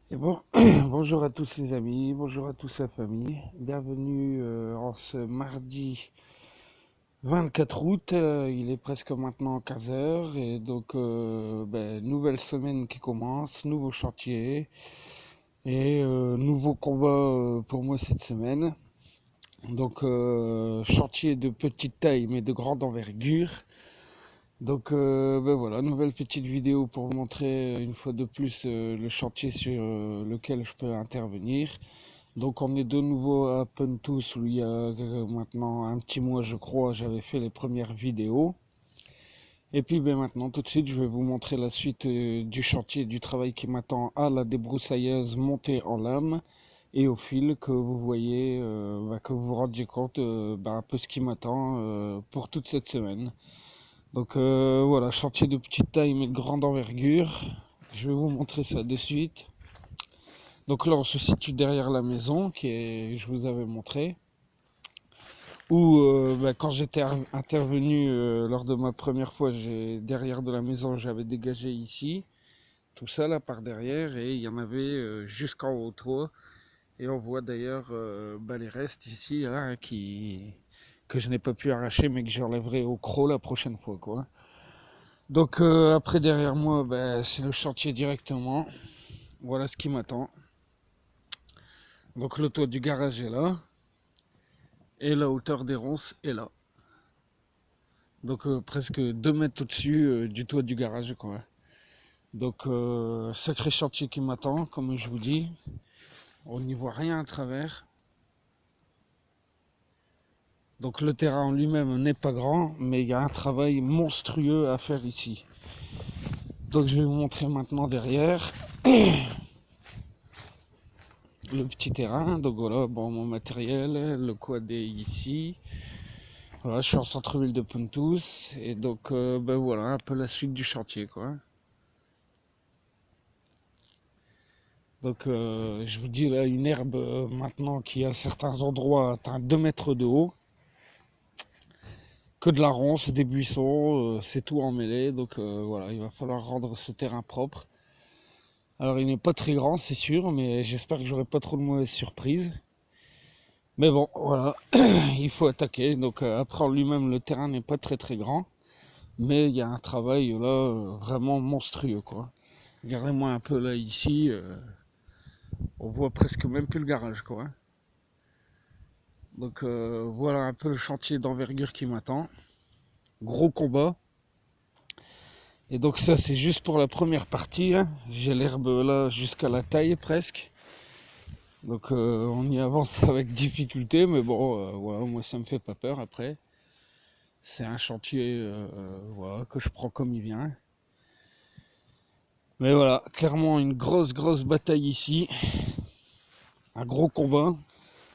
Et bon, bonjour à tous les amis, bonjour à tous la famille. Bienvenue en ce mardi 24 août. Il est presque maintenant 15 heures et donc nouvelle semaine qui commence, nouveau chantier et nouveau combat pour moi cette semaine. Donc chantier de petite taille mais de grande envergure. Donc voilà, nouvelle petite vidéo pour vous montrer une fois de plus le chantier sur lequel je peux intervenir. Donc on est de nouveau à Pentous où il y a maintenant un petit mois je crois, j'avais fait les premières vidéos. Et puis maintenant tout de suite je vais vous montrer la suite du chantier, du travail qui m'attend à la débroussailleuse montée en lame et au fil que vous voyez, que vous vous rendiez compte un peu ce qui m'attend pour toute cette semaine. Donc voilà, chantier de petite taille mais de grande envergure. Je vais vous montrer ça de suite. Donc là on se situe derrière la maison je vous avais montré. Où quand j'étais intervenu lors de ma première fois, derrière de la maison, j'avais dégagé ici, tout ça là par derrière, et il y en avait jusqu'en haut au toit. Et on voit d'ailleurs les restes ici là, que je n'ai pas pu arracher, mais que j'enlèverai au croc la prochaine fois, quoi. Donc après derrière moi, c'est le chantier directement. Voilà ce qui m'attend. Donc le toit du garage est là, et la hauteur des ronces est là. Donc presque 2 mètres au-dessus du toit du garage, quoi. Donc sacré chantier qui m'attend, comme je vous dis. On n'y voit rien à travers. Donc le terrain en lui-même n'est pas grand, mais il y a un travail monstrueux à faire ici. Donc je vais vous montrer maintenant derrière le petit terrain. Donc voilà, bon, mon matériel, le quad est ici. Voilà, je suis en centre-ville de Pentous. Et donc voilà, un peu la suite du chantier, quoi. Donc je vous dis là, une herbe maintenant qui à certains endroits atteint 2 mètres de haut. Que de la ronce, des buissons, c'est tout emmêlé. Donc voilà, il va falloir rendre ce terrain propre. Alors il n'est pas très grand, c'est sûr, mais j'espère que j'aurai pas trop de mauvaises surprises. Mais bon, voilà, il faut attaquer. Donc après en lui-même, le terrain n'est pas très très grand. Mais il y a un travail là vraiment monstrueux, quoi. Regardez-moi un peu là ici, on voit presque même plus le garage, quoi. Donc voilà un peu le chantier d'envergure qui m'attend. Gros combat. Et donc ça c'est juste pour la première partie, hein. J'ai l'herbe là jusqu'à la taille presque. Donc on y avance avec difficulté, mais bon, voilà, moi ça me fait pas peur après. C'est un chantier voilà, que je prends comme il vient. Mais voilà, clairement une grosse bataille ici. Un gros combat.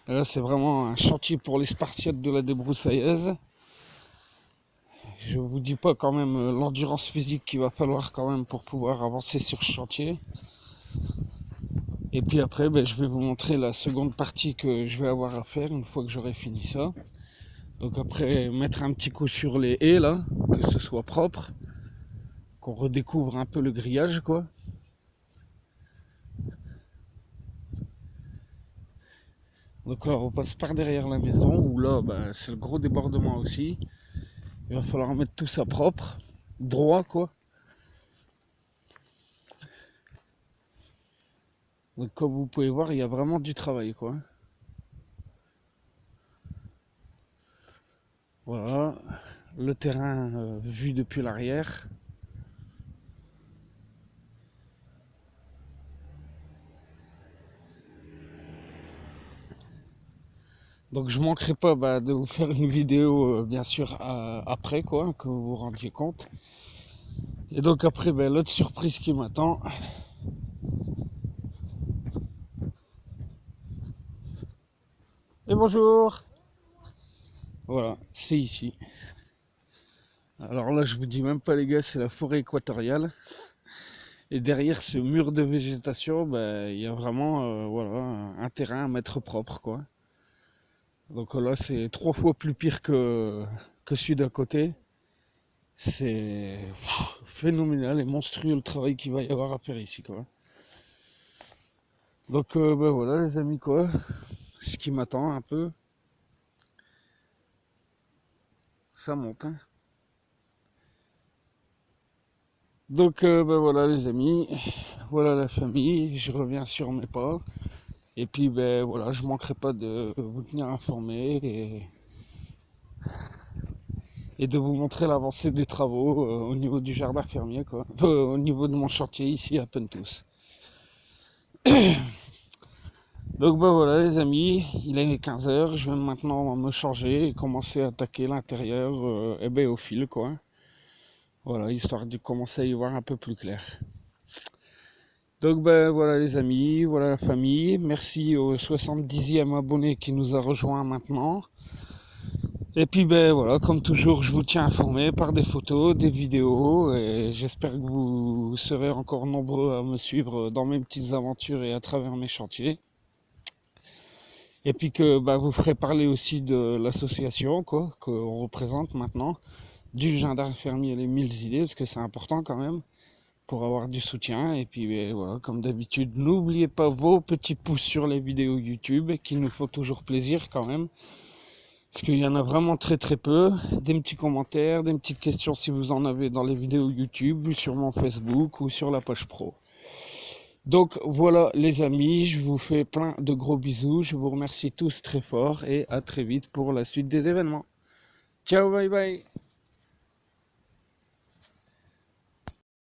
Et là c'est vraiment un chantier pour les Spartiates de la débroussailleuse. Je vous dis pas quand même l'endurance physique qu'il va falloir quand même pour pouvoir avancer sur ce chantier. Et puis après, je vais vous montrer la seconde partie que je vais avoir à faire une fois que j'aurai fini ça. Donc après, mettre un petit coup sur les haies là, que ce soit propre, qu'on redécouvre un peu le grillage, quoi. Donc là, on passe par derrière la maison, où là, c'est le gros débordement aussi. Il va falloir mettre tout ça propre, droit, quoi. Donc comme vous pouvez voir, il y a vraiment du travail, quoi. Voilà, le terrain vu depuis l'arrière. Donc je manquerai pas de vous faire une vidéo bien sûr après, quoi, que vous vous rendiez compte. Et donc après l'autre surprise qui m'attend. Et bonjour. Voilà, c'est ici. Alors là je vous dis même pas les gars, c'est la forêt équatoriale. Et derrière ce mur de végétation, il y a vraiment voilà, un terrain à mettre propre, quoi. Donc là c'est 3 fois plus pire que celui d'à côté. C'est phénoménal et monstrueux le travail qu'il va y avoir à faire ici, quoi. Donc ben voilà les amis quoi, ce qui m'attend un peu, ça monte. Hein. Donc ben voilà les amis, voilà la famille, je reviens sur mes pas. Et puis ben voilà, je manquerai pas de vous tenir informé et de vous montrer l'avancée des travaux au niveau du jardin fermier quoi, au niveau de mon chantier ici à Pentous. Donc ben voilà les amis, il est 15h, je vais maintenant me changer et commencer à attaquer l'intérieur et ben au fil quoi. Voilà, histoire de commencer à y voir un peu plus clair. Donc ben voilà les amis, voilà la famille, merci au 70e abonné qui nous a rejoint maintenant. Et puis ben voilà, comme toujours, je vous tiens informé par des photos, des vidéos, et j'espère que vous serez encore nombreux à me suivre dans mes petites aventures et à travers mes chantiers. Et puis que bah, vous ferez parler aussi de l'association quoi, qu'on représente maintenant, du jardin fermier les 1000 idées, parce que c'est important quand même, pour avoir du soutien. Et puis ben, voilà, comme d'habitude, n'oubliez pas vos petits pouces sur les vidéos YouTube, qui nous font toujours plaisir quand même. Parce qu'il y en a vraiment très très peu. Des petits commentaires, des petites questions si vous en avez dans les vidéos YouTube, sur mon Facebook ou sur la page pro. Donc voilà les amis, je vous fais plein de gros bisous, je vous remercie tous très fort et à très vite pour la suite des événements. Ciao, bye bye.